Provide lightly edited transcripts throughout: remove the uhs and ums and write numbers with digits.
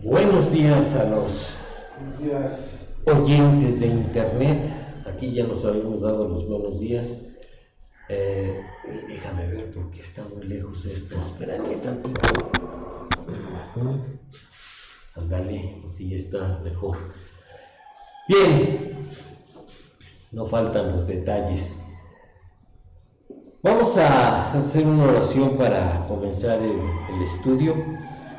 Buenos días a los oyentes de internet. Aquí ya nos habíamos dado los buenos días. Déjame ver porque está muy lejos esto. Espérame tantito. Ándale, así ya está mejor. Bien, no faltan los detalles. Vamos a hacer una oración para comenzar el estudio.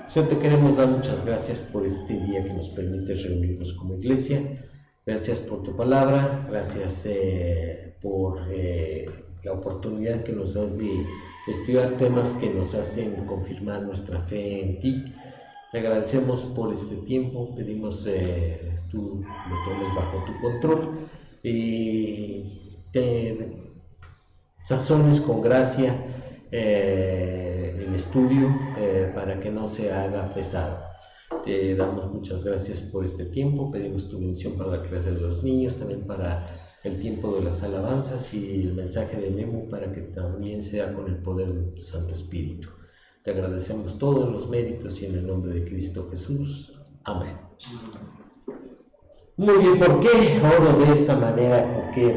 Señor, te queremos dar muchas gracias por este día que nos permite reunirnos como iglesia. Gracias por tu palabra, gracias por la oportunidad que nos das de estudiar temas que nos hacen confirmar nuestra fe en ti. Te agradecemos por este tiempo, pedimos tú lo tomes bajo tu control y te sazones con gracia el estudio para que no se haga pesado. Te damos muchas gracias por este tiempo, pedimos tu bendición para la clase de los niños, también para el tiempo de las alabanzas y el mensaje de Memo para que también sea con el poder de tu Santo Espíritu. Te agradecemos todos los méritos y en el nombre de Cristo Jesús. Amén. Muy bien, ¿por qué oro de esta manera? Porque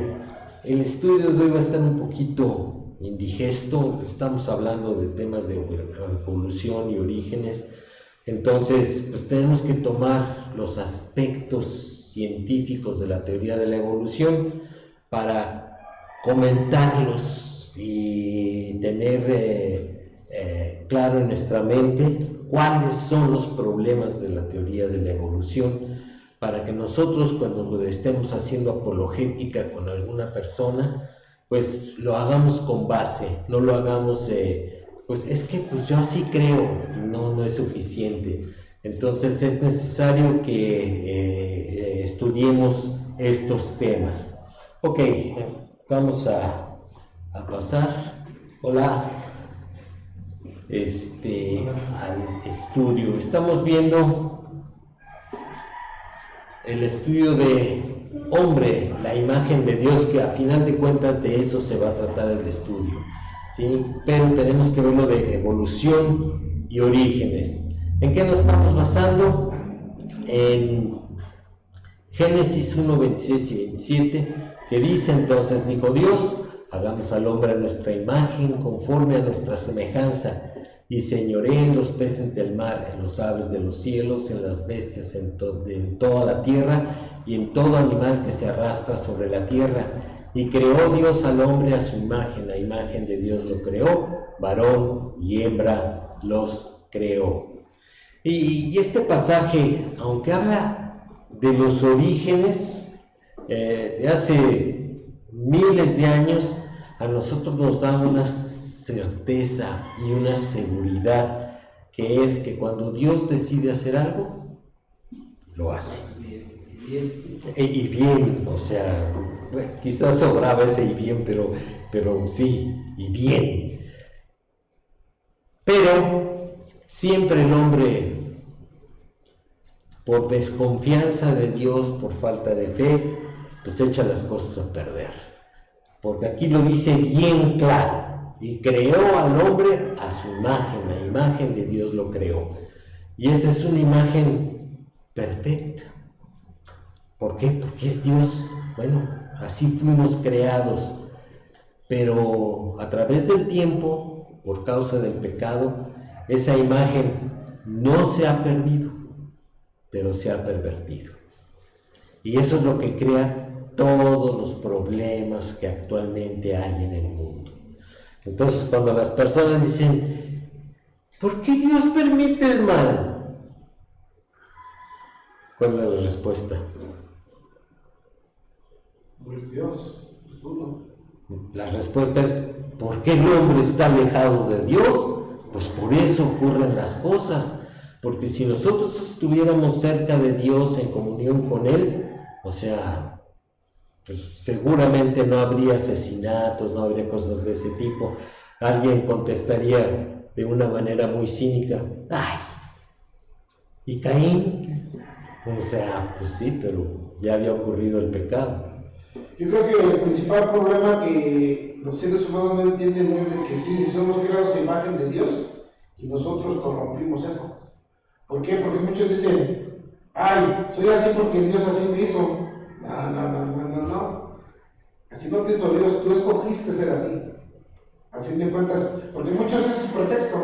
el estudio de hoy va a estar un poquito indigesto. Estamos hablando de temas de evolución y orígenes. Entonces, pues tenemos que tomar los aspectos científicos de la teoría de la evolución para comentarlos y tener claro en nuestra mente cuáles son los problemas de la teoría de la evolución, para que nosotros cuando estemos haciendo apologética con alguna persona, pues lo hagamos con base, no lo hagamos, pues es que pues yo así creo, no es suficiente. Entonces es necesario que estudiemos estos temas. Ok, vamos a pasar. Hola. Al estudio. Estamos viendo el estudio de hombre, la imagen de Dios, que a final de cuentas de eso se va a tratar el estudio, ¿sí? Pero tenemos que verlo de evolución y orígenes. ¿En qué nos estamos basando? En Génesis 1, 26 y 27, que dice: entonces dijo Dios, hagamos al hombre a nuestra imagen, conforme a nuestra semejanza, y señoree en los peces del mar, en los aves de los cielos, en las bestias, en toda la tierra, y en todo animal que se arrastra sobre la tierra. Y creó Dios al hombre a su imagen, la imagen de Dios lo creó, varón y hembra los creó. Y este pasaje, aunque habla de los orígenes de hace miles de años, a nosotros nos da una certeza y una seguridad, que es que cuando Dios decide hacer algo, lo hace. Y bien, o sea, bueno, quizás sobraba ese y bien, pero sí, y bien. Pero siempre el hombre, por desconfianza de Dios, por falta de fe, pues echa las cosas a perder. Porque aquí lo dice bien claro: y creó al hombre a su imagen, la imagen de Dios lo creó. Y esa es una imagen perfecta. ¿Por qué? Porque es Dios. Bueno, así fuimos creados. Pero a través del tiempo, por causa del pecado, esa imagen no se ha perdido, pero se ha pervertido. Y eso es lo que crea todos los problemas que actualmente hay en el mundo. Entonces, cuando las personas dicen: ¿por qué Dios permite el mal? ¿Cuál es la respuesta? Pues Dios, es uno. La respuesta es: ¿por qué el hombre está alejado de Dios? Pues por eso ocurren las cosas. Porque si nosotros estuviéramos cerca de Dios, en comunión con Él, o sea, pues seguramente no habría asesinatos, no habría cosas de ese tipo. Alguien contestaría de una manera muy cínica: ¡ay! ¿Y Caín? O sea, pues sí, pero ya había ocurrido el pecado. Yo creo que el principal problema que los seres humanos no entienden es de que sí, somos creados a imagen de Dios y nosotros corrompimos eso. ¿Por qué? Porque muchos dicen, ay, soy así porque Dios así me hizo. No. Así no te hizo Dios, tú escogiste ser así. Al fin de cuentas, porque muchos es su pretexto.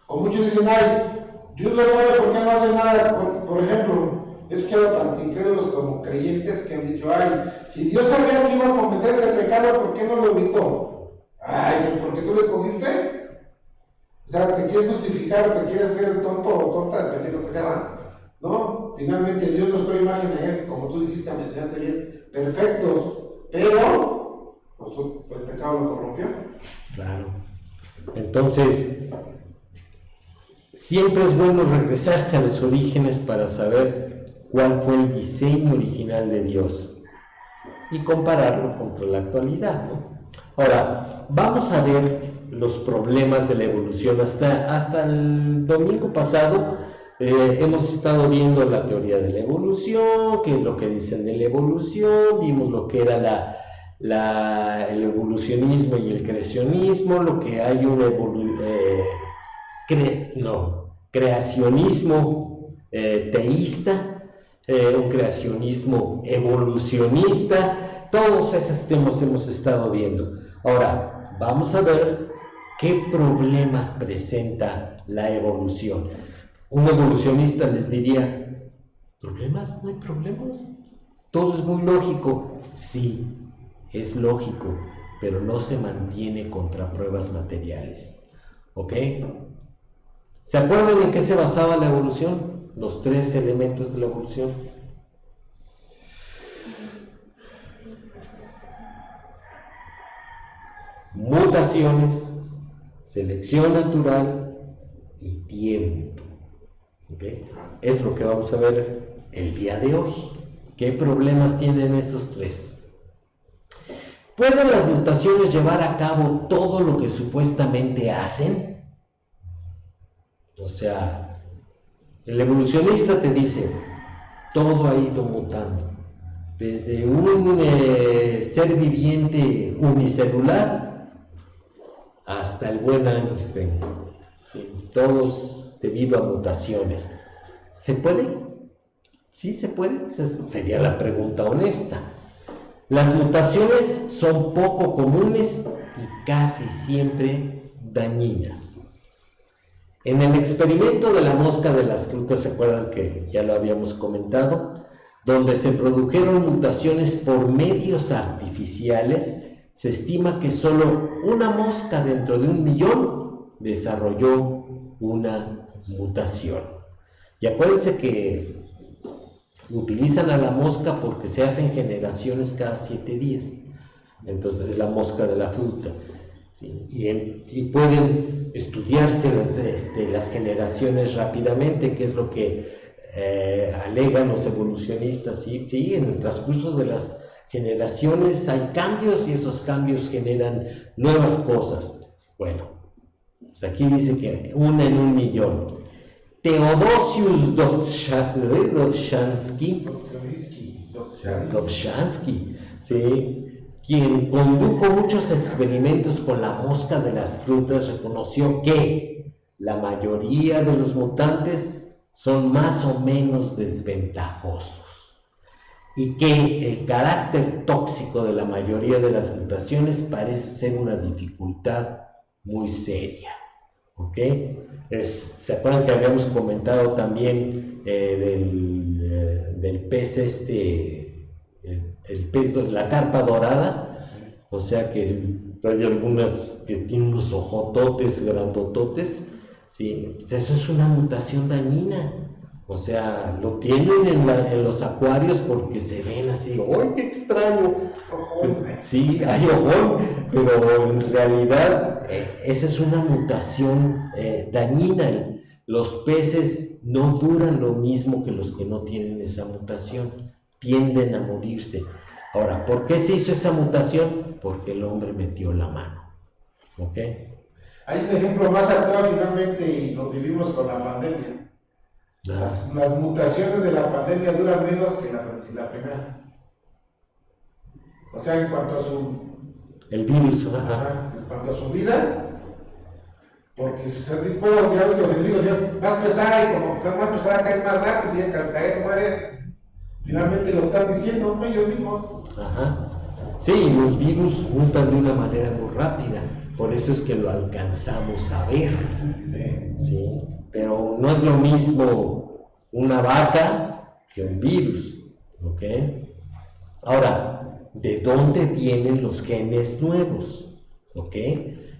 O muchos dicen, ay, Dios lo sabe por qué no hace nada. Por ejemplo, he escuchado tanto incrédulos como creyentes que han dicho, ay, si Dios sabía que iba a cometer ese pecado, ¿por qué no lo evitó? Ay, ¿porque tú lo escogiste? O sea, ¿te quieres justificar o te quieres ser tonto o tonta, dependiendo de lo que sea? No, finalmente Dios nos trae imagen a Él, como tú dijiste, mencionaste bien, perfectos, pero pues, el pecado lo corrompió. Claro. Entonces, siempre es bueno regresarse a los orígenes para saber cuál fue el diseño original de Dios y compararlo contra la actualidad, ¿no? Ahora, vamos a ver los problemas de la evolución. Hasta el domingo pasado hemos estado viendo la teoría de la evolución, qué es lo que dicen de la evolución, vimos lo que era el evolucionismo y el creacionismo, lo que hay un creacionismo teísta, un creacionismo evolucionista. Todos esos temas hemos estado viendo. Ahora, vamos a ver qué problemas presenta la evolución. Un evolucionista les diría, ¿problemas? No hay problemas. Todo es muy lógico. Sí, es lógico, pero no se mantiene contra pruebas materiales. ¿Ok? ¿Se acuerdan en qué se basaba la evolución? Los 3 elementos de la evolución. Mutaciones, selección natural y tiempo. ¿Okay? Es lo que vamos a ver el día de hoy. ¿Qué problemas tienen esos 3? ¿Pueden las mutaciones llevar a cabo todo lo que supuestamente hacen? O sea, el evolucionista te dice, todo ha ido mutando. Desde un ser viviente unicelular hasta el buen Einstein, ¿sí? Todos debido a mutaciones. ¿Se puede? Sí, se puede. Esa sería la pregunta honesta. Las mutaciones son poco comunes y casi siempre dañinas. En el experimento de la mosca de las frutas, ¿se acuerdan que ya lo habíamos comentado? Donde se produjeron mutaciones por medios artificiales, se estima que solo una mosca dentro de 1.000.000 desarrolló una mutación. Y acuérdense que utilizan a la mosca porque se hacen generaciones cada 7 días. Entonces es la mosca de la fruta. ¿Sí? Y pueden estudiarse las generaciones rápidamente, que es lo que alegan los evolucionistas. ¿Sí? En el transcurso de las generaciones hay cambios y esos cambios generan nuevas cosas. Bueno, pues aquí dice que 1 en 1.000.000. Teodosius Dobzhansky, ¿sí? Quien condujo muchos experimentos con la mosca de las frutas, reconoció que la mayoría de los mutantes son más o menos desventajosos y que el carácter tóxico de la mayoría de las mutaciones parece ser una dificultad muy seria. ¿Ok? ¿Se acuerdan que habíamos comentado también del pez el pez, la carpa dorada? O sea que hay algunas que tienen unos ojototes grandototes, ¿sí? Pues eso es una mutación dañina. O sea, lo tienen en los acuarios porque se ven así, ¡ay, qué extraño! Ojón. Sí, hay ojón, pero en realidad esa es una mutación dañina. Los peces no duran lo mismo que los que no tienen esa mutación, tienden a morirse. Ahora, ¿por qué se hizo esa mutación? Porque el hombre metió la mano. ¿Ok? Hay un ejemplo más actual finalmente y lo vivimos con la pandemia. Las mutaciones de la pandemia duran menos que la primera. O sea, en cuanto a su... El virus, en cuanto a su vida, Porque si se dispone, ya ves que los enemigos ya más pesada y como que más pesada cae más rápido y al caer muere. Finalmente lo están diciendo ellos mismos. Ajá. Sí, los virus mutan de una manera muy rápida, por eso es que lo alcanzamos a ver. Sí. Pero no es lo mismo una vaca que un virus, ¿ok? Ahora, ¿de dónde vienen los genes nuevos? ¿Ok?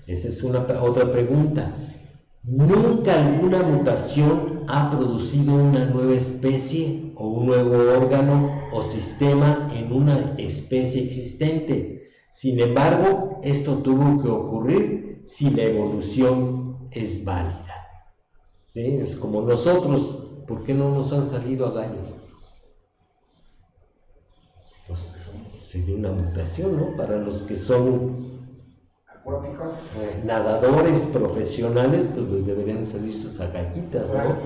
Esa es otra pregunta. Nunca alguna mutación ha producido una nueva especie o un nuevo órgano o sistema en una especie existente. Sin embargo, esto tuvo que ocurrir si la evolución es válida. ¿Sí? Es como nosotros, ¿por qué no nos han salido agallas? Pues sería una mutación, ¿no? Para los que son nadadores profesionales, pues les deberían salir sus agallitas, ¿no?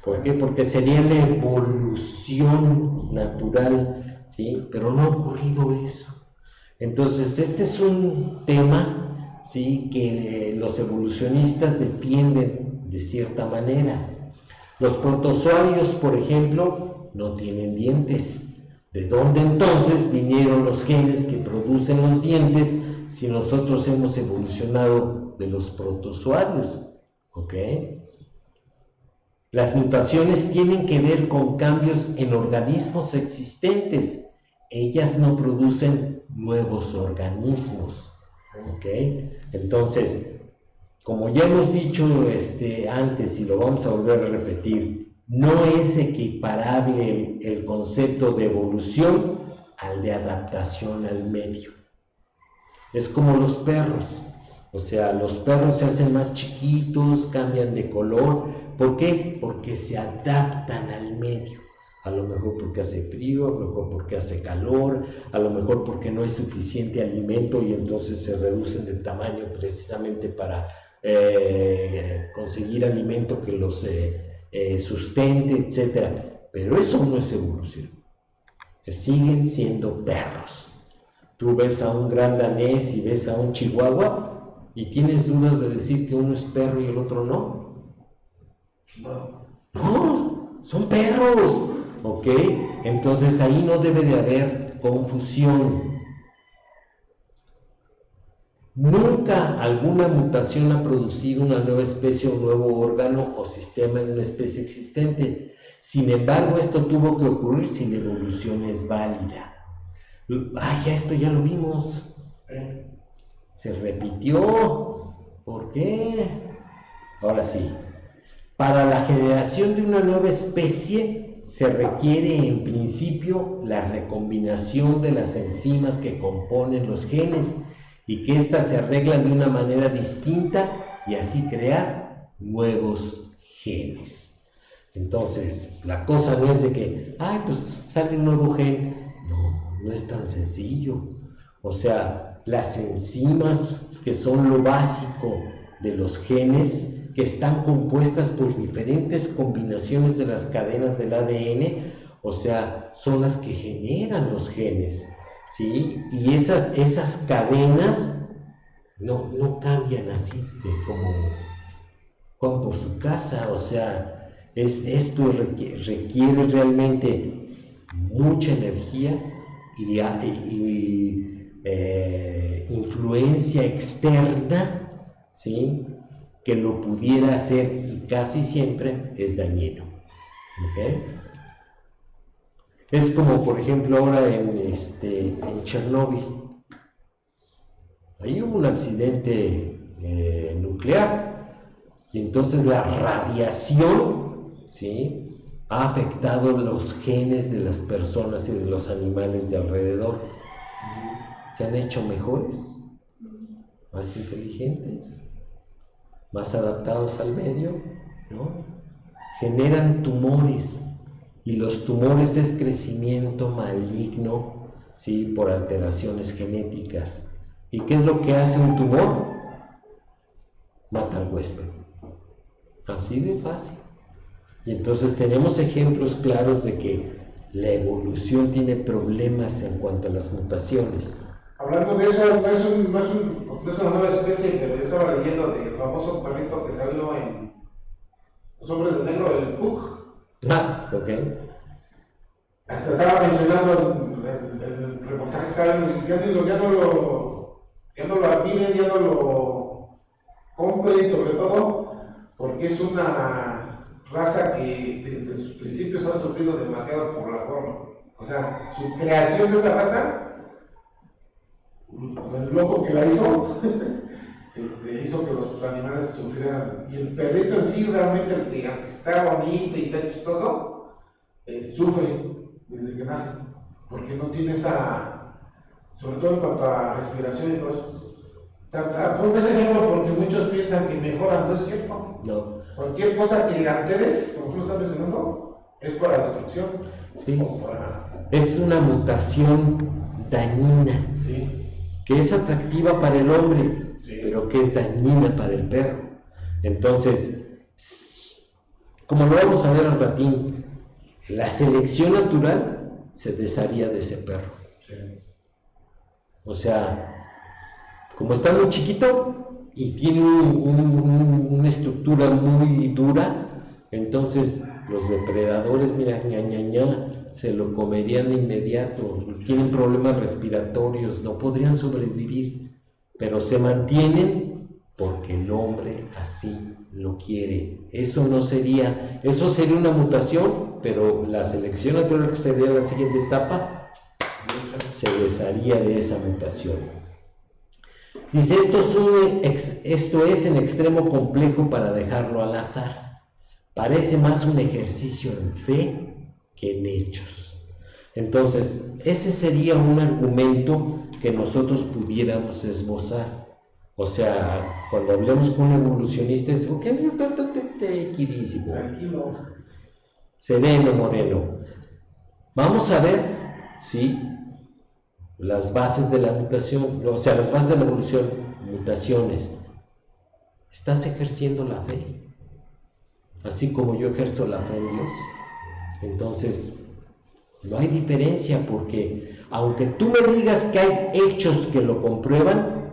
¿Por qué? Porque sería la evolución natural, ¿sí? Pero no ha ocurrido eso. Entonces, este es un tema, ¿sí? Que los evolucionistas defienden de cierta manera. Los protozoarios, por ejemplo, no tienen dientes. ¿De dónde entonces vinieron los genes que producen los dientes si nosotros hemos evolucionado de los protozoarios? ¿Ok? Las mutaciones tienen que ver con cambios en organismos existentes. Ellas no producen nuevos organismos. ¿Ok? Entonces, como ya hemos dicho antes y lo vamos a volver a repetir, no es equiparable el concepto de evolución al de adaptación al medio. Es como los perros, o sea, los perros se hacen más chiquitos, cambian de color. ¿Por qué? Porque se adaptan al medio. A lo mejor porque hace frío, a lo mejor porque hace calor, a lo mejor porque no hay suficiente alimento y entonces se reducen de tamaño precisamente para conseguir alimento que los sustente, etc. Pero eso no es evolución. Siguen siendo perros. Tú ves a un gran danés y ves a un chihuahua y tienes dudas de decir que uno es perro y el otro no. No, son perros. ¿Ok? Entonces ahí no debe de haber confusión. Nunca alguna mutación ha producido una nueva especie o un nuevo órgano o sistema en una especie existente. Sin embargo, esto tuvo que ocurrir si la evolución es válida. Esto ya lo vimos. Se repitió. ¿Por qué? Ahora sí. Para la generación de una nueva especie se requiere en principio la recombinación de las enzimas que componen los genes y que éstas se arreglan de una manera distinta y así crear nuevos genes. Entonces, la cosa no es de que, pues sale un nuevo gen. No es tan sencillo. O sea, las enzimas, que son lo básico de los genes, que están compuestas por diferentes combinaciones de las cadenas del ADN, o sea, son las que generan los genes, ¿sí? Y esas cadenas no cambian así como por su casa. O sea, esto requiere realmente mucha energía y influencia externa, ¿sí? Que lo pudiera hacer, y casi siempre es dañino. ¿Okay? Es como, por ejemplo, ahora en Chernóbil. Ahí hubo un accidente nuclear y entonces la radiación, ¿sí?, ha afectado los genes de las personas y de los animales de alrededor. Se han hecho mejores, más inteligentes, más adaptados al medio, ¿no? Generan tumores, y los tumores es crecimiento maligno, ¿sí?, por alteraciones genéticas. ¿Y qué es lo que hace un tumor? Mata al huésped. Así de fácil. Y entonces tenemos ejemplos claros de que la evolución tiene problemas en cuanto a las mutaciones. Hablando de eso, no no es una nueva especie, pero yo estaba leyendo del famoso perrito que salió en Los Hombres de Negro, el Pug. Ah, ok. Hasta estaba mencionando el reportaje que estaba viendo, ya no lo admiren, ya no lo compren, sobre todo porque es una raza que desde sus principios ha sufrido demasiado por la forma. O sea, su creación de esa raza, el loco que la hizo, hizo que los animales sufrieran. Y el perrito en sí, realmente, el que aunque está bonito y está chistoso, sufre desde que nace, porque no tiene esa, sobre todo en cuanto a respiración y todo eso. O sea, pongo ese ejemplo porque muchos piensan que mejoran, ¿no es cierto? No. Cualquier cosa que alteres, como tú lo estás mencionando, es para destrucción. Sí. Es una mutación dañina, sí, que es atractiva para el hombre, sí, pero que es dañina para el perro. Entonces, como lo vamos a ver al ratín, la selección natural se desharía de ese perro. sí. O sea, como está muy chiquito y tiene una estructura muy dura, entonces los depredadores, mira, se lo comerían de inmediato. Tienen problemas respiratorios, no podrían sobrevivir, pero se mantienen porque el hombre así lo quiere. Eso sería una mutación, pero la selección natural, que sería la siguiente etapa, se desharía de esa mutación. Dice, esto es en extremo complejo para dejarlo al azar. Parece más un ejercicio en fe que en hechos. Entonces, ese sería un argumento que nosotros pudiéramos esbozar. O sea, cuando hablemos con un evolucionista, es, ok, tranquilísimo, sereno, moreno. Vamos a ver, ¿sí?, las bases de la mutación, o sea, las bases de la evolución, mutaciones. ¿Estás ejerciendo la fe? Así como yo ejerzo la fe en Dios. Entonces, no hay diferencia, porque aunque tú me digas que hay hechos que lo comprueban,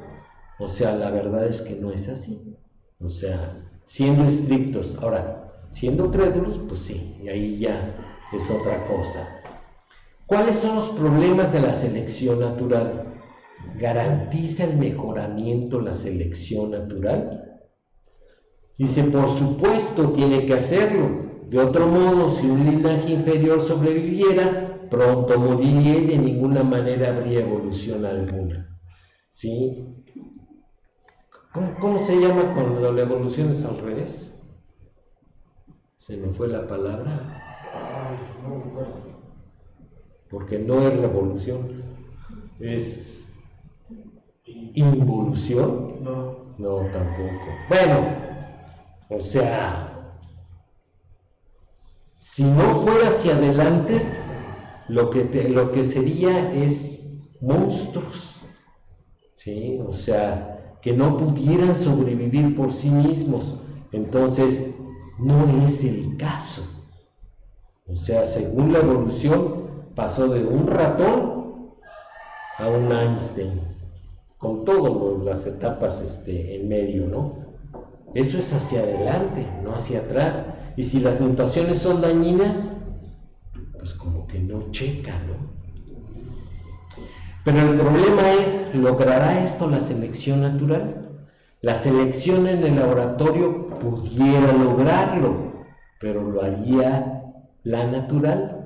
o sea, la verdad es que no es así. O sea, siendo estrictos. Ahora, siendo crédulos, pues sí, y ahí ya es otra cosa. ¿Cuáles son los problemas de la selección natural? ¿Garantiza el mejoramiento la selección natural? Dice, por supuesto tiene que hacerlo. De otro modo, si un linaje inferior sobreviviera, pronto moriría y de ninguna manera habría evolución alguna. ¿Sí? ¿Cómo se llama cuando la evolución es al revés? Se me fue la palabra. No me acuerdo. Porque no es revolución, es involución. No, tampoco. Bueno, o sea, si no fuera hacia adelante, lo que sería es monstruos, ¿sí? O sea, que no pudieran sobrevivir por sí mismos. Entonces, no es el caso. O sea, según la evolución, pasó de un ratón a un Einstein, con todas las etapas en medio, ¿no? Eso es hacia adelante, no hacia atrás. Y si las mutaciones son dañinas, pues como que no checa, ¿no? Pero el problema es, ¿logrará esto la selección natural? La selección en el laboratorio pudiera lograrlo, pero ¿lo haría la natural?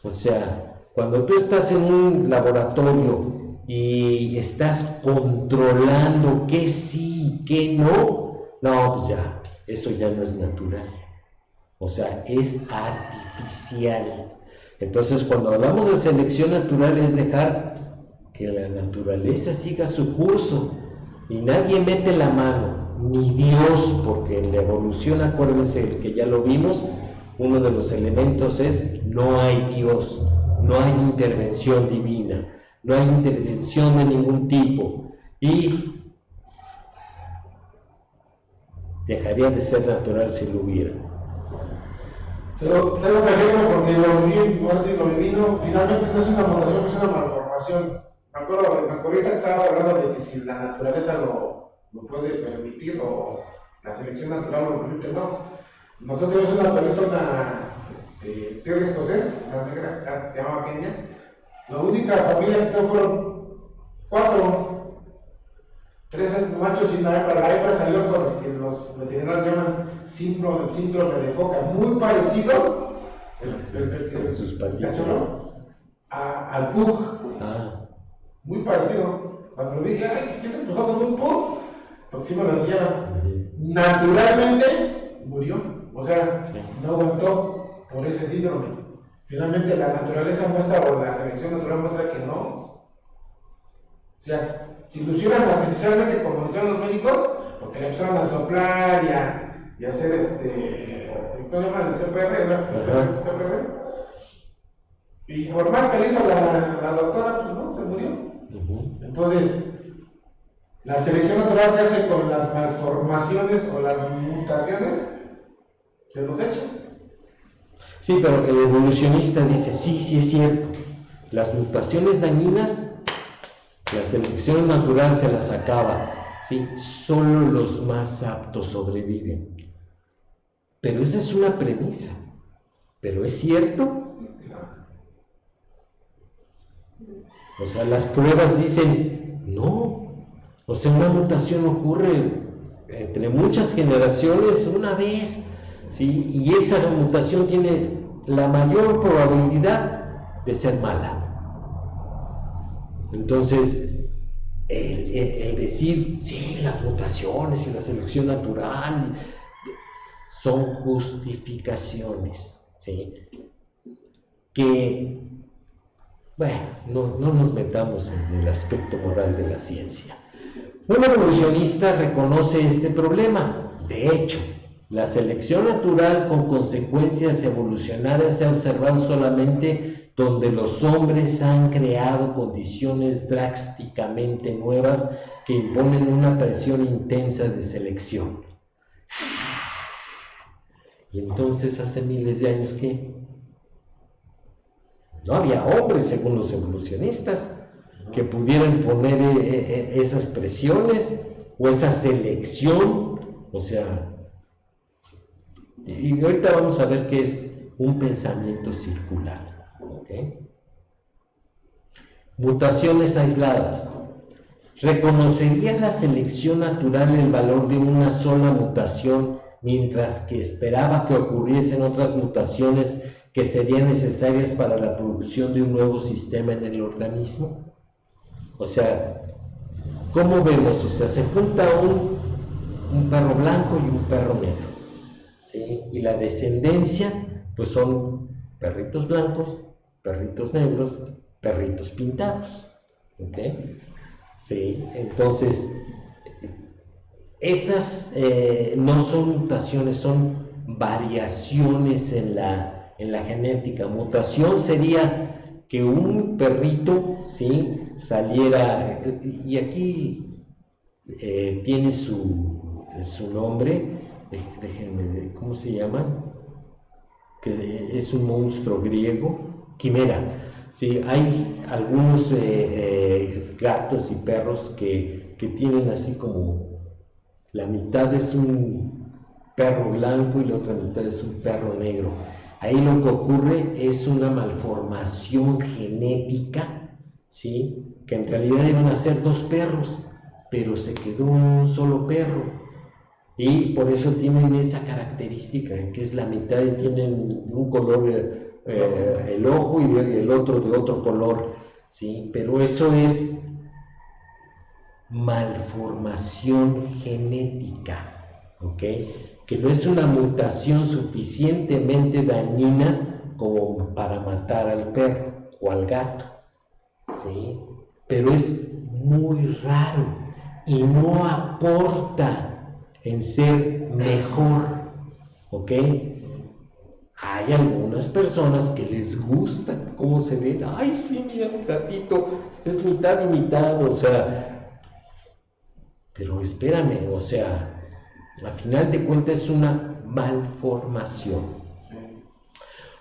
O sea, cuando tú estás en un laboratorio y estás controlando qué sí y qué no, pues ya, eso ya no es natural. O sea, es artificial. Entonces, cuando hablamos de selección natural, es dejar que la naturaleza siga su curso y nadie mete la mano, ni Dios, porque en la evolución, acuérdense que ya lo vimos, uno de los elementos es no hay Dios, no hay intervención divina, no hay intervención de ningún tipo y dejaría de ser natural si lo hubiera. Tengo que ejemplo porque lo viví, no, finalmente no es una mutación, es una malformación. me acuerdo ahorita que estabas hablando de que si la naturaleza lo puede permitir o la selección natural lo permite, no. Nosotros tenemos una perrita, tierra escocés, la negra, se llama Kenia. La única familia que tuvo fueron 4, 3 machos y una hembra. La hembra salió con lo que los veterinarios llaman síndrome de foca, muy parecido con sus patitas al pug. Muy parecido. Cuando le dije, ay, ¿qué se pasó con un pug? Porque sí me lo hacían. Naturalmente murió. O sea, no aguantó por ese síndrome. Finalmente la naturaleza muestra, o la selección natural muestra que no. O sea, si lo hicieran artificialmente como lo hicieron los médicos, porque le empezaron a soplar y hacer ¿cómo se llama? El CPR. Y por más que le hizo la doctora, pues no, se murió. Entonces, la selección natural que hace con las malformaciones o las mutaciones, se los echa. Sí, pero el evolucionista dice, sí es cierto, las mutaciones dañinas, la selección natural se las acaba, ¿sí? Solo los más aptos sobreviven. Pero esa es una premisa. ¿Pero es cierto? O sea, las pruebas dicen, no. O sea, una mutación ocurre entre muchas generaciones una vez, ¿sí? Y esa mutación tiene la mayor probabilidad de ser mala. Entonces, el decir, sí, las mutaciones y la selección natural son justificaciones, ¿sí? Que, bueno, no nos metamos en el aspecto moral de la ciencia. Un evolucionista reconoce este problema. De hecho, la selección natural con consecuencias evolucionarias se ha observado solamente donde los hombres han creado condiciones drásticamente nuevas que imponen una presión intensa de selección. Y entonces, hace miles de años, ¿qué? No había hombres, según los evolucionistas, que pudieran poner esas presiones o esa selección. O sea, y ahorita vamos a ver qué es un pensamiento circular. ¿Okay? Mutaciones aisladas. ¿Reconocería la selección natural el valor de una sola mutación mientras que esperaba que ocurriesen otras mutaciones que serían necesarias para la producción de un nuevo sistema en el organismo? O sea, ¿cómo vemos? O sea, se junta un perro blanco y un perro negro, ¿sí? Y la descendencia, pues son perritos blancos, perritos negros, perritos pintados, ¿ok? Sí, entonces, esas no son mutaciones, son variaciones en la genética. Mutación sería que un perrito, ¿sí?, saliera, y aquí tiene su nombre, déjenme ver, ¿cómo se llama? Que es un monstruo griego, quimera. Sí, hay algunos gatos y perros que tienen así como la mitad es un perro blanco y la otra mitad es un perro negro. Ahí lo que ocurre es una malformación genética, ¿sí?, que en realidad iban a ser 2 perros, pero se quedó un solo perro. Y por eso tienen esa característica, que es la mitad y tienen un color, el ojo, y el otro de otro color, ¿sí? Pero eso es malformación genética, ¿ok? Que no es una mutación suficientemente dañina como para matar al perro o al gato, ¿sí? Pero es muy raro y no aporta en ser mejor, ¿ok? Hay algunas personas que les gusta cómo se ven. Ay, sí, mira, el gatito es mitad y mitad, o sea, pero espérame, o sea, a final de cuentas es una malformación.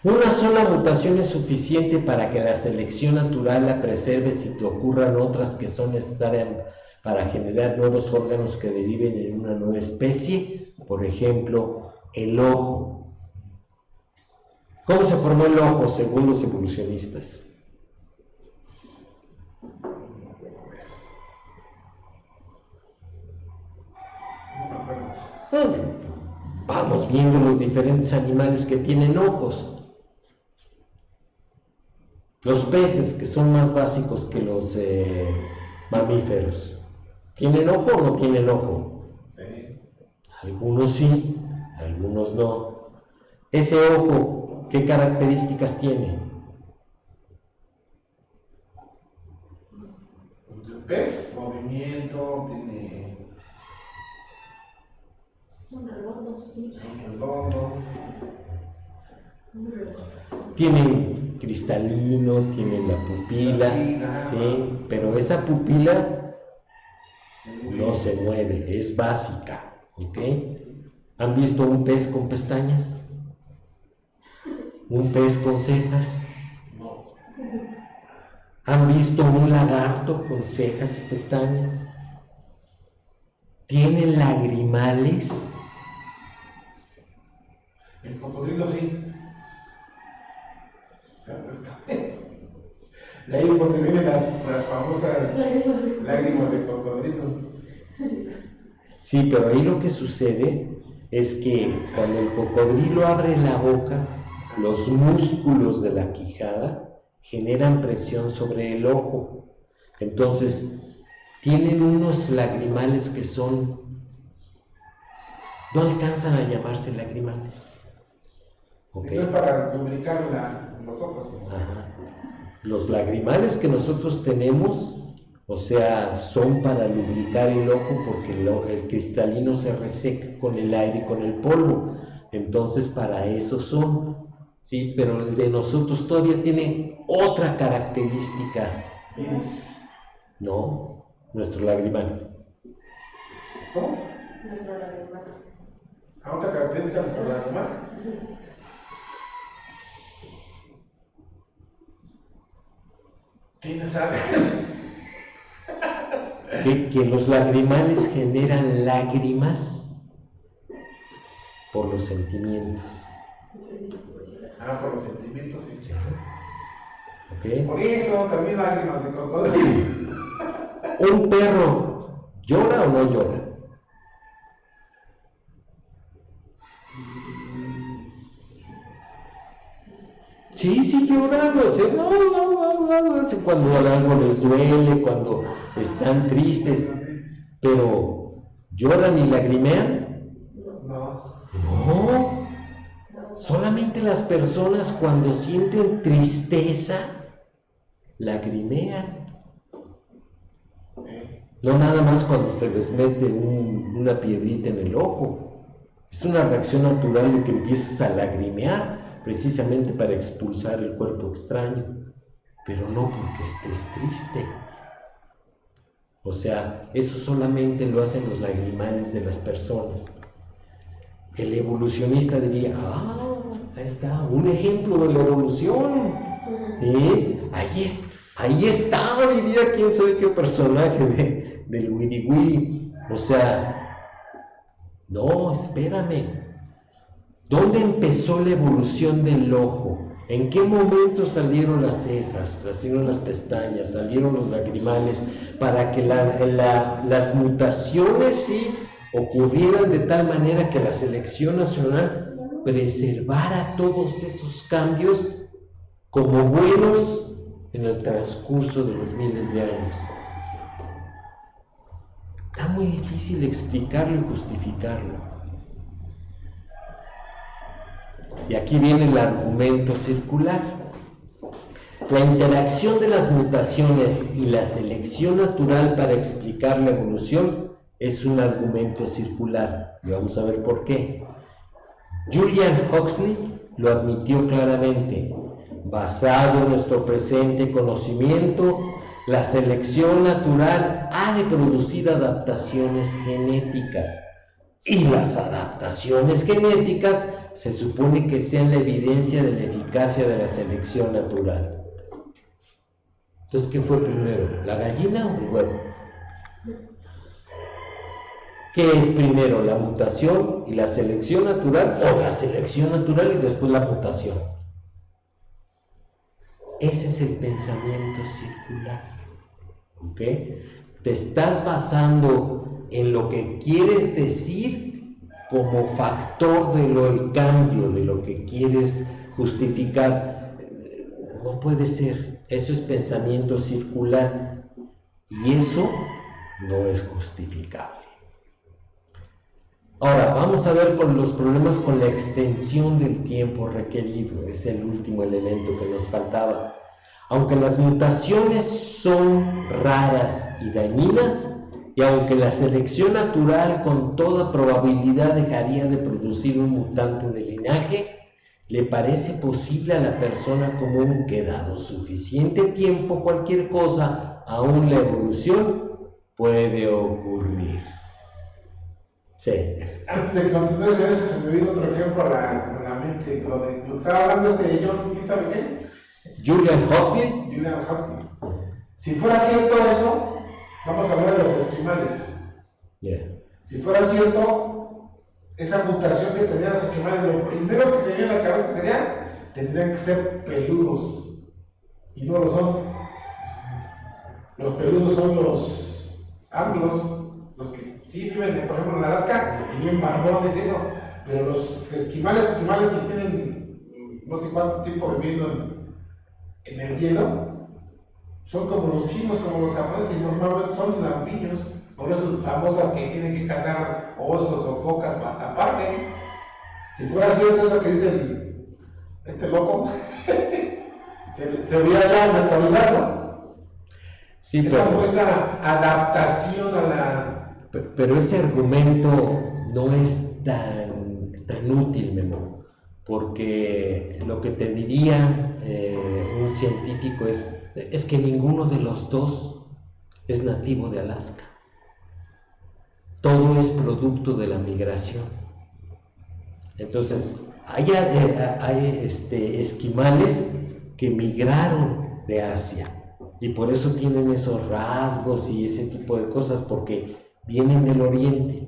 Una sola mutación es suficiente para que la selección natural la preserve si te ocurran otras que son necesarias para generar nuevos órganos que deriven en una nueva especie. Por ejemplo, el ojo. ¿Cómo se formó el ojo según los evolucionistas? Vamos viendo los diferentes animales que tienen ojos. Los peces, que son más básicos que los mamíferos, ¿tienen ojo o no tienen ojo? Sí. Algunos sí, algunos no. Ese ojo, ¿qué características tiene? ¿Ves? Movimiento, tiene... Son redondos, sí. redondos. Tienen cristalino, tienen la pupila, ¿sí? Pero esa pupila no se mueve, es básica, ¿ok? ¿Han visto un pez con pestañas? ¿Un pez con cejas? No. ¿Han visto un lagarto con cejas y pestañas? ¿Tienen lagrimales? El cocodrilo sí. O sea, no está. De ahí porque vienen las famosas lágrimas de cocodrilo. Sí, pero ahí lo que sucede es que cuando el cocodrilo abre la boca, los músculos de la quijada generan presión sobre el ojo. Entonces, tienen unos lagrimales que no alcanzan a llamarse lagrimales. ¿Okay? No es para lubricar los ojos. Ajá. Los lagrimales que nosotros tenemos, o sea, son para lubricar el ojo porque el cristalino se reseca con el aire y con el polvo. Entonces, para eso son. Sí, pero el de nosotros todavía tiene otra característica. Iris. No, nuestro lagrimal. ¿Cómo? Nuestro lagrimal. ¿A otra característica de la lagrimal? ¿Tienes aves? Que los lagrimales generan lágrimas por los sentimientos. Por los sentimientos, sí. ¿Sí? ¿Ok? Por eso también lágrimas de cocodrilo. ¿Un perro llora o no llora? Sí lloran, o sea, no, cuando algo les duele, cuando están tristes, pero ¿lloran y lagrimean? No. No, solamente las personas cuando sienten tristeza, lagrimean. No nada más cuando se les mete una piedrita en el ojo. Es una reacción natural de que empiezas a lagrimear, precisamente para expulsar el cuerpo extraño, pero no porque estés triste. O sea, eso solamente lo hacen los lagrimales de las personas. El evolucionista diría, ahí está, un ejemplo de la evolución. ¿Sí? Ahí está, diría quién sabe qué personaje del Wiri Wiri. O sea, no, espérame. ¿Dónde empezó la evolución del ojo? ¿En qué momento salieron las cejas, salieron las pestañas, salieron los lagrimales? Para que las mutaciones sí ocurrieran de tal manera que la selección nacional preservara todos esos cambios como buenos en el transcurso de los miles de años. Está muy difícil explicarlo y justificarlo. Y aquí viene el argumento circular. La interacción de las mutaciones y la selección natural para explicar la evolución es un argumento circular. Y vamos a ver por qué. Julian Huxley lo admitió claramente. Basado en nuestro presente conocimiento, la selección natural ha de producir adaptaciones genéticas. Y las adaptaciones genéticas se supone que sean la evidencia de la eficacia de la selección natural. Entonces, ¿qué fue primero? ¿La gallina o el huevo? ¿Qué es primero? ¿La mutación y la selección natural o la selección natural y después la mutación? Ese es el pensamiento circular. ¿Ok? Te estás basando en lo que quieres decir como factor del cambio, de lo que quieres justificar. No puede ser. Eso es pensamiento circular. Y eso no es justificable. Ahora, vamos a ver con los problemas con la extensión del tiempo requerido. Es el último elemento que nos faltaba. Aunque las mutaciones son raras y dañinas, y aunque la selección natural con toda probabilidad dejaría de producir un mutante de linaje, le parece posible a la persona común que, dado suficiente tiempo, cualquier cosa, aún la evolución, puede ocurrir. Sí. Antes de continuar eso, se me vino otro ejemplo a la mente, lo que estaba hablando John, ¿quién sabe qué? Julian Huxley. Julian Huxley. Si fuera cierto eso, vamos a hablar de los esquimales. Yeah. Si fuera cierto, esa mutación que tenían los esquimales, lo primero que se viene a la cabeza sería, tendrían que ser peludos. Y no lo son. Los peludos son los anglos, los que sí viven, por ejemplo, en Alaska, y viven barbones y eso. Pero los esquimales que tienen no sé cuánto tiempo viviendo en el hielo, son como los chinos, como los japoneses, y normalmente son lampiños. Por eso es famosa que tienen que cazar osos o focas para taparse. Si fuera cierto eso que dice este loco, se vería ya en la actualidad, ¿no? Sí, esa adaptación a la... Pero ese argumento no es tan útil, Memo, porque lo que te diría un científico es que ninguno de los dos es nativo de Alaska. Todo es producto de la migración. Entonces, hay esquimales que migraron de Asia y por eso tienen esos rasgos y ese tipo de cosas, porque vienen del oriente.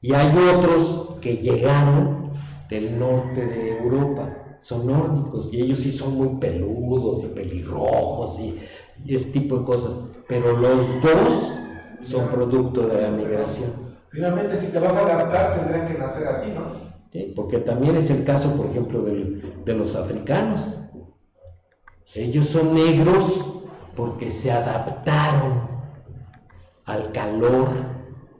Y hay otros que llegaron del norte de Europa, son nórdicos, y ellos sí son muy peludos y pelirrojos y ese tipo de cosas, pero los dos son producto de la migración. Finalmente, si te vas a adaptar, tendrán que nacer así, ¿no? Sí, porque también es el caso, por ejemplo, de los africanos. Ellos son negros porque se adaptaron al calor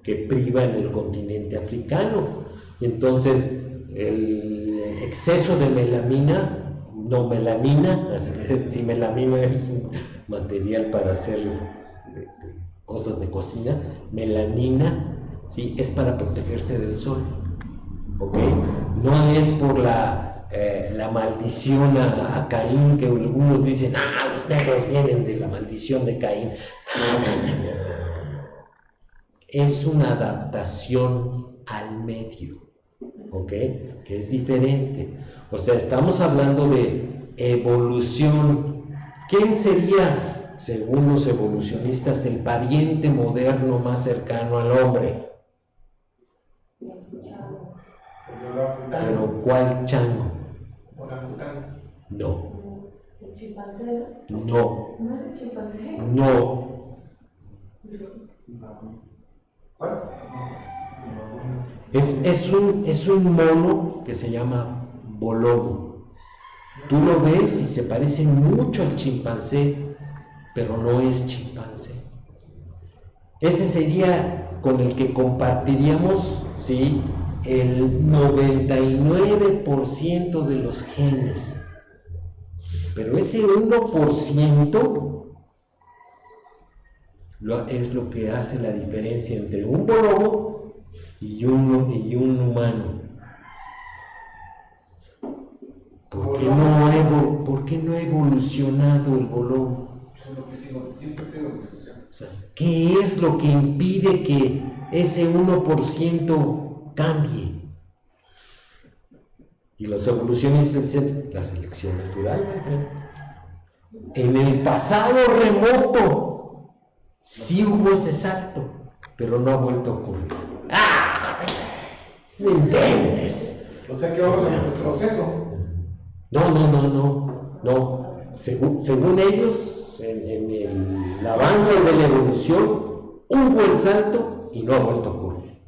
que priva en el continente africano. Y entonces, el exceso de melamina, no melanina, si melamina es un material para hacer cosas de cocina, melanina, ¿sí? Es para protegerse del sol, ¿ok? No es por la maldición a Caín, que algunos dicen, los negros vienen de la maldición de Caín. Es una adaptación al medio, ¿ok? Que es diferente. O sea, estamos hablando de evolución. ¿Quién sería, según los evolucionistas, el pariente moderno más cercano al hombre? ¿Pero cuál chango? No. ¿El chimpancé? No. ¿No es el chimpancé? No. Es un mono que se llama bonobo. Tú lo ves y se parece mucho al chimpancé, pero no es chimpancé. Ese sería con el que compartiríamos, ¿sí?, el 99% de los genes. Pero ese 1% es lo que hace la diferencia entre un bonobo y un humano. ¿Por qué no ha evolucionado el bonobo? Siempre ha sido discusión. O sea, ¿qué es lo que impide que ese 1% cambie? Y los evolucionistas dicen la selección natural, my friend. En el pasado remoto sí hubo ese salto, pero no ha vuelto a ocurrir. ¡Ah! No inventes. O sea que vamos en el proceso. No. Según ellos, en el avance de la evolución, hubo el salto y no ha vuelto a ocurrir.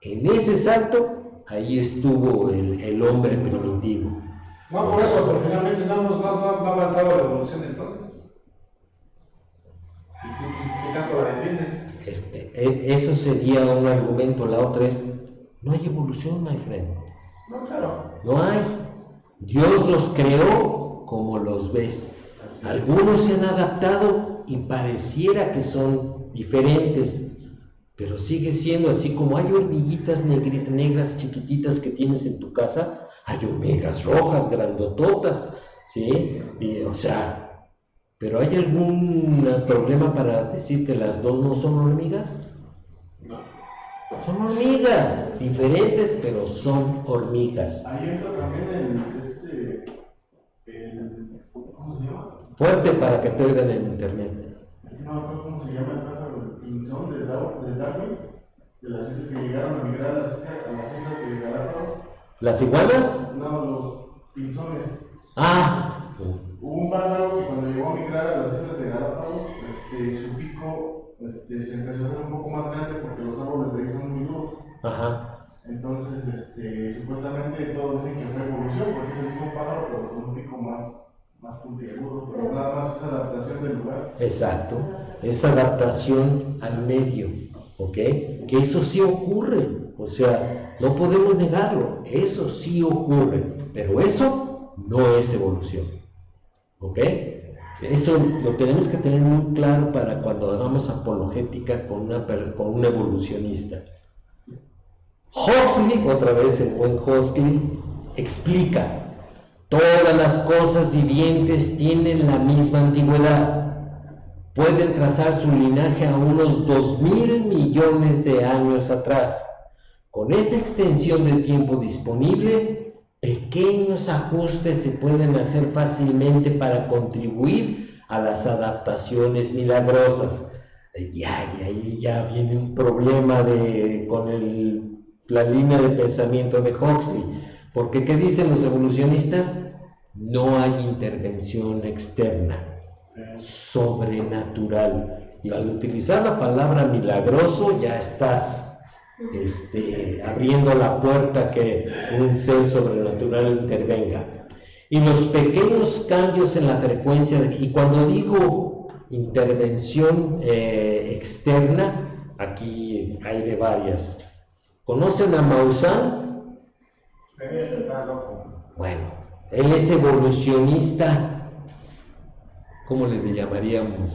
En ese salto, ahí estuvo el hombre primitivo. No, por eso, pero finalmente no ha avanzado la evolución entonces. ¿Y qué tanto la defiendes? Eso sería un argumento. La otra es, no hay evolución, my friend. No, claro. No hay. Dios los creó como los ves. Algunos se han adaptado y pareciera que son diferentes, pero sigue siendo así. Como hay hormiguitas negras chiquititas que tienes en tu casa, hay hormigas rojas grandototas, ¿sí? Y, o sea, ¿pero hay algún problema para decir que las dos no son hormigas? No. Son hormigas, diferentes, pero son hormigas. Ahí entra también ¿cómo se llama? Fuerte para que te oigan en internet. No me acuerdo cómo se llama el pájaro, el pinzón de Darwin, de las islas que llegaron a migrar a las islas de Galápagos. ¿Las iguanas? No, los pinzones. Ah, Hubo un pájaro que cuando llegó a migrar a las islas de Galápagos, su pico se empezó a hacer un poco más grande porque los árboles de ahí son muy duros. ajá. Entonces, supuestamente todos dicen que fue evolución porque es el mismo pájaro, pero con un pico más puntiagudo, pero nada más es adaptación del lugar. Exacto, es adaptación al medio, ¿ok? Que eso sí ocurre, o sea, no podemos negarlo, eso sí ocurre, pero eso no es evolución, ¿ok? Eso lo tenemos que tener muy claro para cuando hagamos apologética con un evolucionista. Huxley, otra vez el buen Huxley, explica: todas las cosas vivientes tienen la misma antigüedad. Pueden trazar su linaje a unos 2.000 millones de años atrás. Con esa extensión de tiempo disponible, pequeños ajustes se pueden hacer fácilmente para contribuir a las adaptaciones milagrosas. Y ahí ya viene un problema con la línea de pensamiento de Huxley. Porque ¿qué dicen los evolucionistas? No hay intervención externa, sobrenatural. Y al utilizar la palabra milagroso ya estás abriendo la puerta a que un ser sobrenatural intervenga. Y los pequeños cambios en la frecuencia, y cuando digo intervención externa, aquí hay de varias. ¿Conocen a Maussan? Está loco. Bueno, él es evolucionista, ¿cómo le llamaríamos?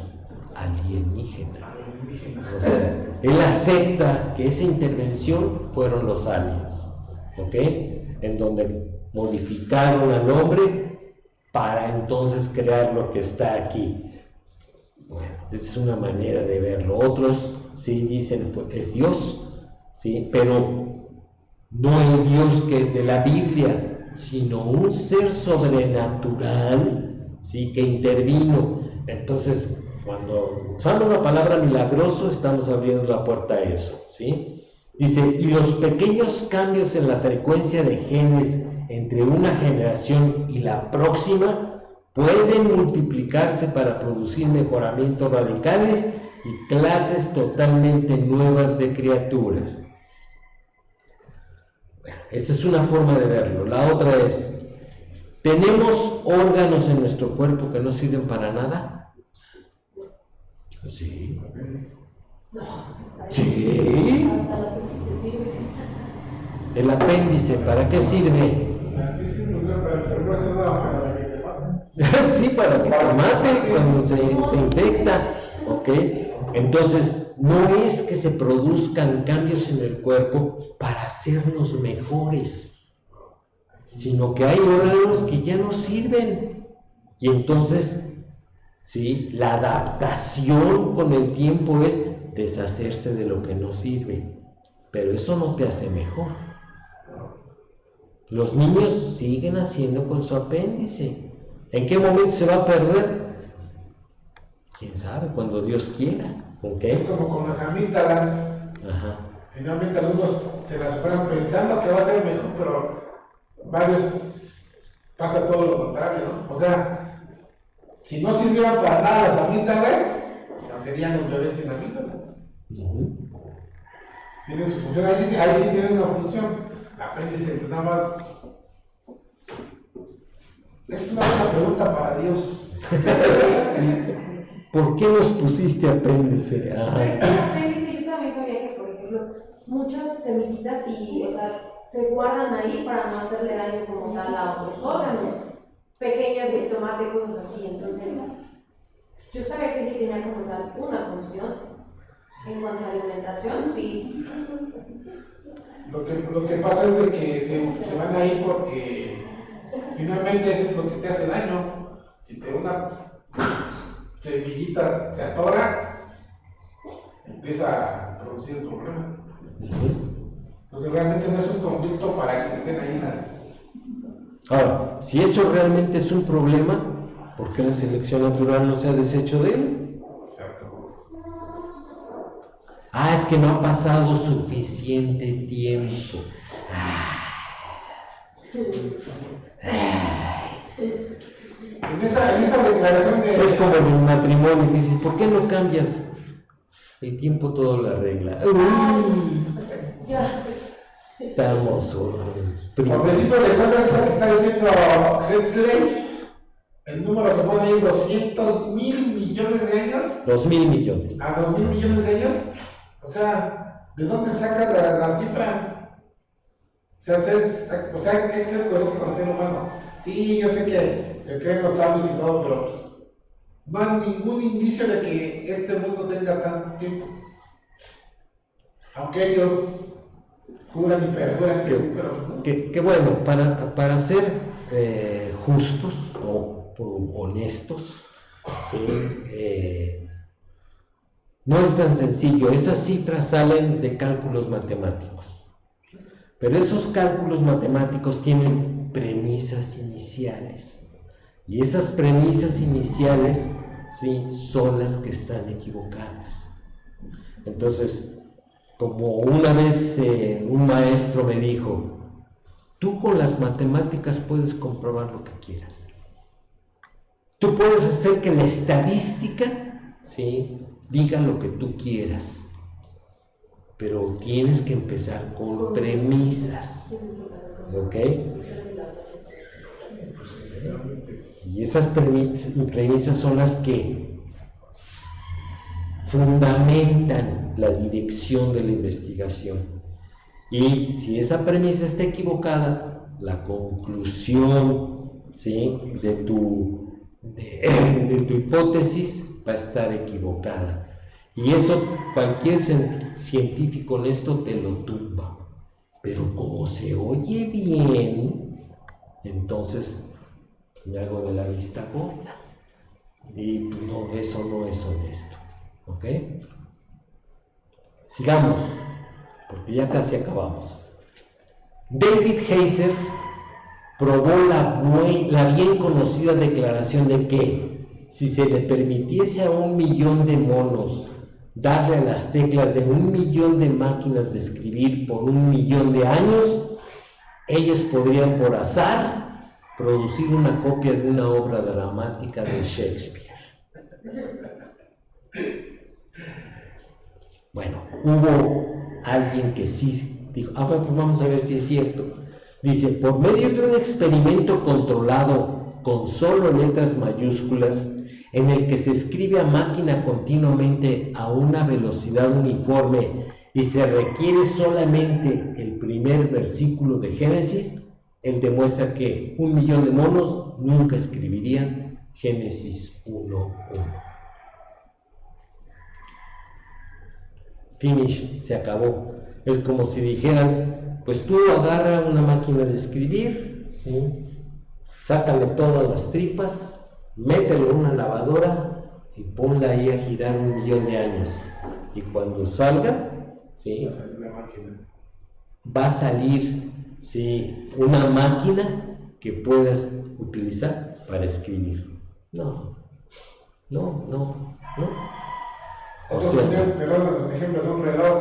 Alienígena. O sea, él acepta que esa intervención fueron los aliens, ¿ok? En donde modificaron al hombre para entonces crear lo que está aquí. Bueno, esa es una manera de verlo. Otros sí dicen, pues, es Dios, ¿sí? Pero no el Dios que de la Biblia, sino un ser sobrenatural, ¿sí? Que intervino. Entonces, cuando usamos la palabra milagroso, estamos abriendo la puerta a eso, ¿sí? Dice, y los pequeños cambios en la frecuencia de genes entre una generación y la próxima pueden multiplicarse para producir mejoramientos radicales y clases totalmente nuevas de criaturas. Bueno, esta es una forma de verlo. La otra es, ¿tenemos órganos en nuestro cuerpo que no sirven para nada? Sí. No, está Sí. hasta la se sirve. El apéndice, ¿para qué sirve? Para enfermarse nada más. Sí, para que te mate cuando se infecta, ¿ok? Entonces, no es que se produzcan cambios en el cuerpo para hacernos mejores, sino que hay órganos que ya no sirven. Y entonces, sí, la adaptación con el tiempo es deshacerse de lo que no sirve, pero eso no te hace mejor. Los niños siguen haciendo con su apéndice. ¿En qué momento se va a perder? ¿Quién sabe? Cuando Dios quiera. ¿Ok? Es como con las amígdalas. Ajá. Finalmente algunos se las fueran pensando que va a ser mejor, pero varios pasa todo lo contrario, ¿no? O sea, si no sirvieran para nada las amígdalas, nacerían los bebés sin amígdalas. Tienen su función, ahí sí tienen una función. Apéndice, nada más. Es una buena pregunta para Dios. Sí. ¿Por qué nos pusiste apéndice? Ajá. El apéndice, yo también sabía que, por ejemplo, muchas semillitas y, o sea, se guardan ahí para no hacerle daño como tal a otros órganos, pequeñas de tomate, cosas así. Entonces, yo sabía que sí tenía como tal una función. En cuanto a alimentación, sí. Lo que pasa es de que se van ahí porque finalmente eso es lo que te hace daño. Si te una semillita se atora, empieza a producir un problema. Entonces realmente no es un conducto para que estén ahí las... Ahora, si eso realmente es un problema, ¿por qué la selección natural no se ha deshecho de él? Ah, es que no ha pasado suficiente tiempo. En esa declaración de... Es como en el matrimonio, que dices, ¿por qué no cambias? El tiempo todo lo arregla. Estamos solos. Pobrecito, ¿recuerdas eso que está diciendo Huxley? El número que pone ahí, 200,000 millones de años. 2,000 millones. A 2,000 millones de años. O sea, ¿de dónde sacas la cifra? O sea, ¿qué es el coherente con el ser humano? Sí, yo sé que se creen los sabios y todo, pero pues, no hay ningún indicio de que este mundo tenga tanto tiempo. Aunque ellos juran y perjuran que sí, pero no. Que bueno, para ser justos o honestos, ¿sí? No es tan sencillo. Esas cifras salen de cálculos matemáticos, pero esos cálculos matemáticos tienen premisas iniciales, y esas premisas iniciales, sí, son las que están equivocadas. Entonces, como una vez un maestro me dijo, tú con las matemáticas puedes comprobar lo que quieras. Tú puedes hacer que la estadística, ¿sí?, diga lo que tú quieras, pero tienes que empezar con premisas, ¿ok? Y esas premisas son las que fundamentan la dirección de la investigación. Y si esa premisa está equivocada, la conclusión, ¿sí?, de tu hipótesis va a estar equivocada. Y eso cualquier científico honesto te lo tumba. Pero como se oye bien, entonces me hago de la vista gorda. Y no, eso no es honesto. ¿Ok? Sigamos, porque ya casi acabamos. David Heiser probó la bien conocida declaración de que si se le permitiese a 1,000,000 de monos darle a las teclas de 1,000,000 de máquinas de escribir por 1,000,000 de años, ellos podrían por azar producir una copia de una obra dramática de Shakespeare. Bueno, hubo alguien que sí dijo, pues vamos a ver si es cierto. Dice, por medio de un experimento controlado con solo letras mayúsculas, en el que se escribe a máquina continuamente a una velocidad uniforme y se requiere solamente el primer versículo de Génesis, él demuestra que 1,000,000 de monos nunca escribirían Génesis 1:1. Finish, se acabó. Es como si dijeran, pues tú agarra una máquina de escribir, ¿sí?, sácale todas las tripas, mételo en una lavadora y ponla ahí a girar 1,000,000 de años. Y cuando salga, ¿sí?, va a salir ¿sí? Una máquina que puedas utilizar para escribir. No. O Otro sea, ejemplo de un reloj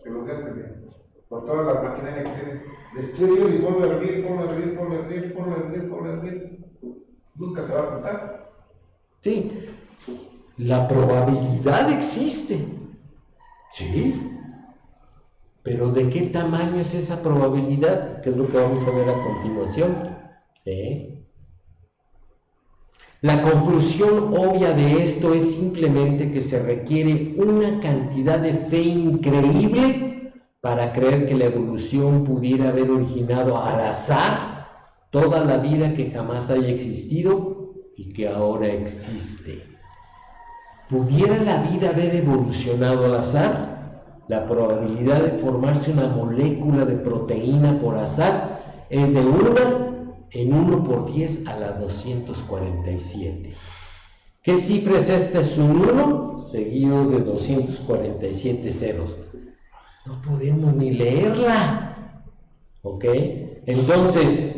que los de antes, por toda la maquinaria que tienen, destruye y vuelve a hervir, nunca se va a contar. sí, la probabilidad existe, sí, pero ¿de qué tamaño es esa probabilidad? Que es lo que vamos a ver a continuación, ¿sí? La conclusión obvia de esto es simplemente que se requiere una cantidad de fe increíble para creer que la evolución pudiera haber originado al azar toda la vida que jamás haya existido y que ahora existe. ¿Pudiera la vida haber evolucionado al azar? La probabilidad de formarse una molécula de proteína por azar es de 1 en 1 por 10 a la 247. ¿Qué cifra es esta? Es un 1 seguido de 247 ceros. No podemos ni leerla. ¿Ok? Entonces,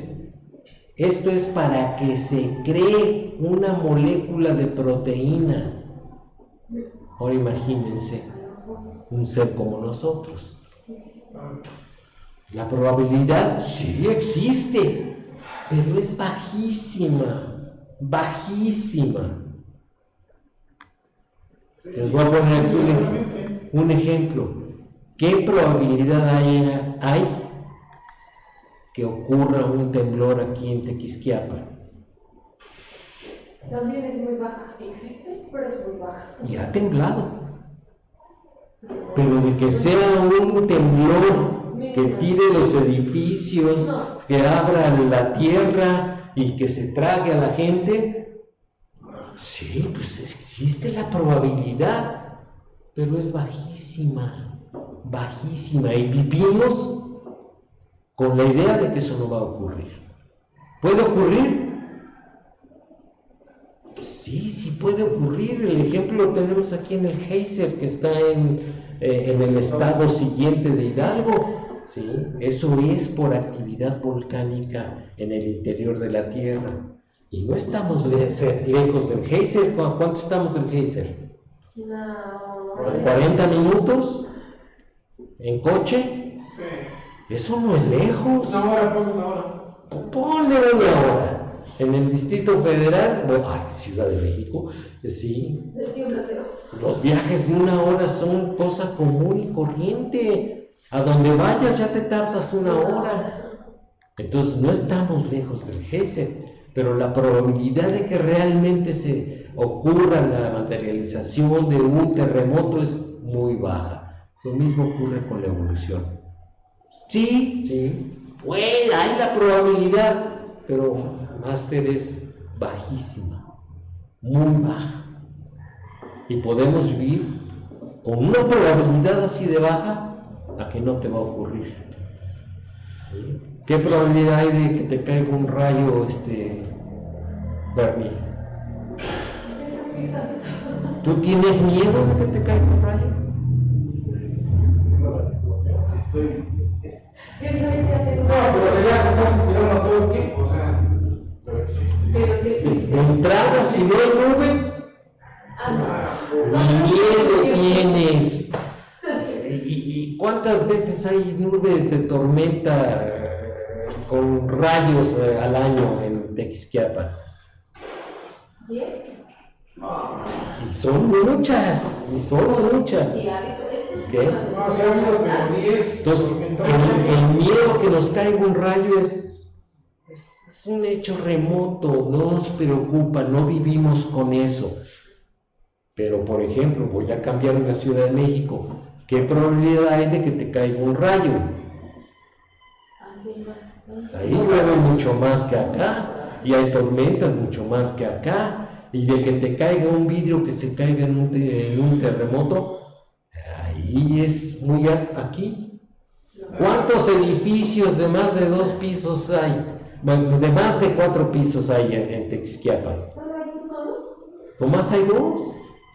esto es para que se cree una molécula de proteína. Ahora imagínense un ser como nosotros. La probabilidad sí existe, pero es bajísima. Les voy a poner aquí un ejemplo. ¿Qué probabilidad hay que ocurra un temblor aquí en Tequisquiapan? También es muy baja. Existe, pero es muy baja. Y ha temblado. Pero de que sea un temblor que tire los edificios, que abra la tierra y que se trague a la gente, sí, pues existe la probabilidad, pero es bajísima, y vivimos con la idea de que eso no va a ocurrir. ¿Puede ocurrir? Pues sí puede ocurrir. El ejemplo lo tenemos aquí en el geyser que está en el estado siguiente de Hidalgo. ¿Sí? Eso es por actividad volcánica en el interior de la Tierra. Y no estamos lejos del geyser. ¿Cuánto estamos del geyser? No. ¿40 minutos? ¿En coche? Sí. Eso no es lejos. Ponle una hora. Ponle una hora. En el Distrito Federal, Ciudad de México, sí. Los viajes de una hora son cosa común y corriente. A donde vayas ya te tardas una hora. Entonces no estamos lejos del geyser, pero la probabilidad de que realmente se ocurra la materialización de un terremoto es muy baja. Lo mismo ocurre con la evolución. Sí, pues hay la probabilidad, pero máster es bajísima, muy baja. Y podemos vivir con una probabilidad así de baja a que no te va a ocurrir. ¿Qué probabilidad hay de que te caiga un rayo, Bernie? ¿Tú tienes miedo de que te caiga un rayo? Pero sería que estás mirando todo el tiempo, o sea, pero existe. De entrada, si no hay nubes, ni miedo tienes. ¿Y cuántas veces hay nubes de tormenta con rayos al año en Tequisquiapan? 10. Y son muchas. ¿Qué? No, se ha habido pero 10. Entonces, el miedo que nos caiga un rayo es un hecho remoto, no nos preocupa, no vivimos con eso. Pero, por ejemplo, voy a cambiar en la Ciudad de México. ¿Qué probabilidad hay de que te caiga un rayo? Ahí llueve mucho más que acá, y hay tormentas mucho más que acá, y de que te caiga un vidrio que se caiga en un terremoto, ahí es muy aquí. ¿Cuántos edificios de más de 2 pisos hay? Bueno, de más de 4 pisos hay en Tequisquiapan. ¿Solo hay un solo? Nomás hay 2.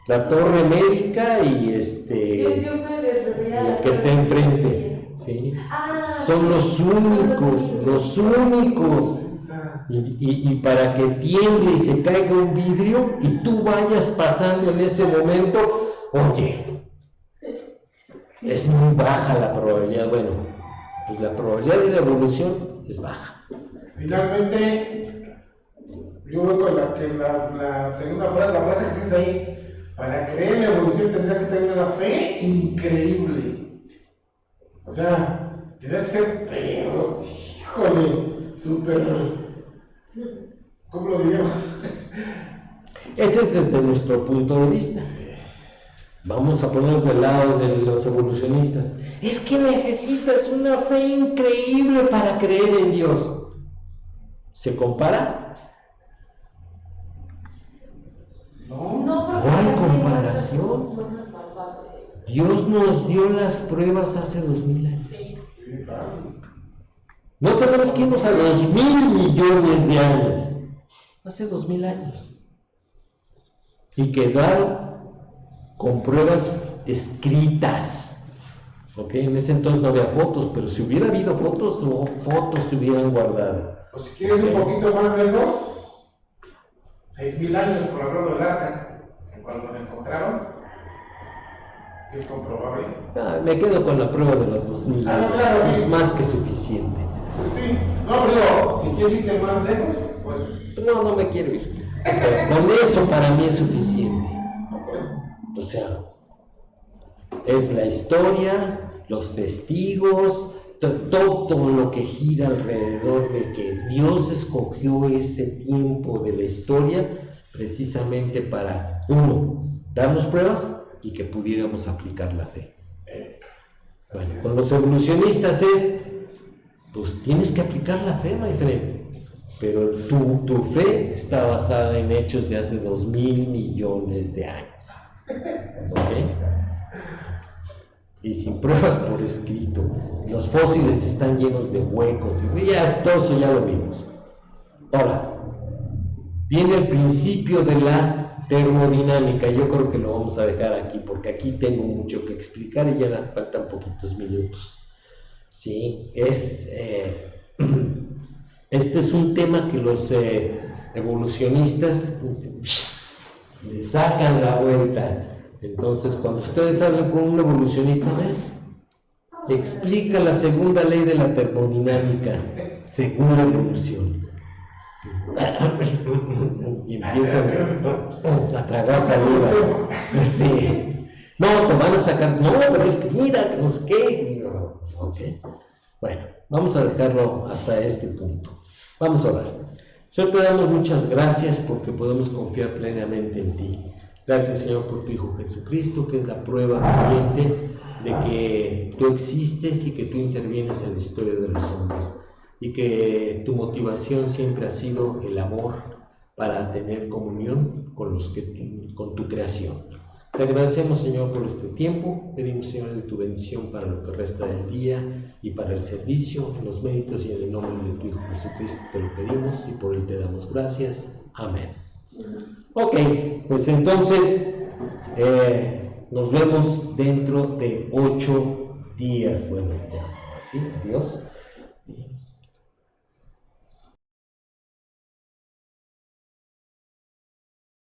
La Torre Médica y Yo me y el que está enfrente. ¿sí? Ah, Son los únicos, los únicos. Y para que tiemble y se caiga un vidrio y tú vayas pasando en ese momento, oye, es muy baja la probabilidad. Bueno, pues la probabilidad de la evolución es baja. Finalmente, yo veo con la segunda frase, la frase que tienes ahí, para creer en la evolución tendrías que tener una fe increíble. O sea, tendrías que ser, pero, híjole, súper, ¿cómo lo diríamos? Ese es desde nuestro punto de vista. Vamos a ponernos del lado de los evolucionistas. Es que necesitas una fe increíble para creer en Dios. ¿Se compara? No, no, porque No hay hay comparación. cosas palpables. Dios nos dio las pruebas hace 2000 años. Sí. bien fácil. No tenemos que irnos a los 1,000 millones de años. Hace 2000 años. Y quedar con pruebas escritas. ¿Ok? En ese entonces no había fotos, pero si hubiera habido fotos, o fotos se hubieran guardado. O si quieres un poquito más lejos, 6,000 años por hablando del arca, cuando lo encontraron, es comprobable. Me quedo con la prueba de los 2000 años. Claro, sí. Es más que suficiente. Sí, no, pero si quieres irte más lejos, pues. No me quiero ir. O sea, con eso para mí es suficiente. Pues, O sea, es la historia, los testigos, todo lo que gira alrededor de que Dios escogió ese tiempo de la historia precisamente para, uno, darnos pruebas y que pudiéramos aplicar la fe. Bueno, con los evolucionistas pues tienes que aplicar la fe, my friend, pero tu fe está basada en hechos de hace 2,000 millones de años. ¿Ok? Y sin pruebas por escrito. Los fósiles están llenos de huecos y ya todo eso ya lo vimos. Ahora, viene el principio de la termodinámica. Yo creo que lo vamos a dejar aquí porque aquí tengo mucho que explicar y ya faltan poquitos minutos. Sí, este es un tema que los evolucionistas le sacan la vuelta. Entonces, cuando ustedes hablan con un evolucionista, le explica la segunda ley de la termodinámica, segunda evolución. Y empiezan a tragar saliva. Sí. No, te van a sacar, no, pero es que mira, que no sé qué. Ok. Bueno, vamos a dejarlo hasta este punto. Vamos a orar. Señor, te damos muchas gracias porque podemos confiar plenamente en ti. Gracias, Señor, por tu Hijo Jesucristo, que es la prueba viviente de que tú existes y que tú intervienes en la historia de los hombres y que tu motivación siempre ha sido el amor para tener comunión con con tu creación. Te agradecemos, Señor, por este tiempo. Pedimos, Señor, de tu bendición para lo que resta del día y para el servicio, en los méritos y en el nombre de tu Hijo Jesucristo te lo pedimos y por él te damos gracias. Amén. Ok, pues entonces nos vemos dentro de 8 días. Bueno, ya, así, adiós.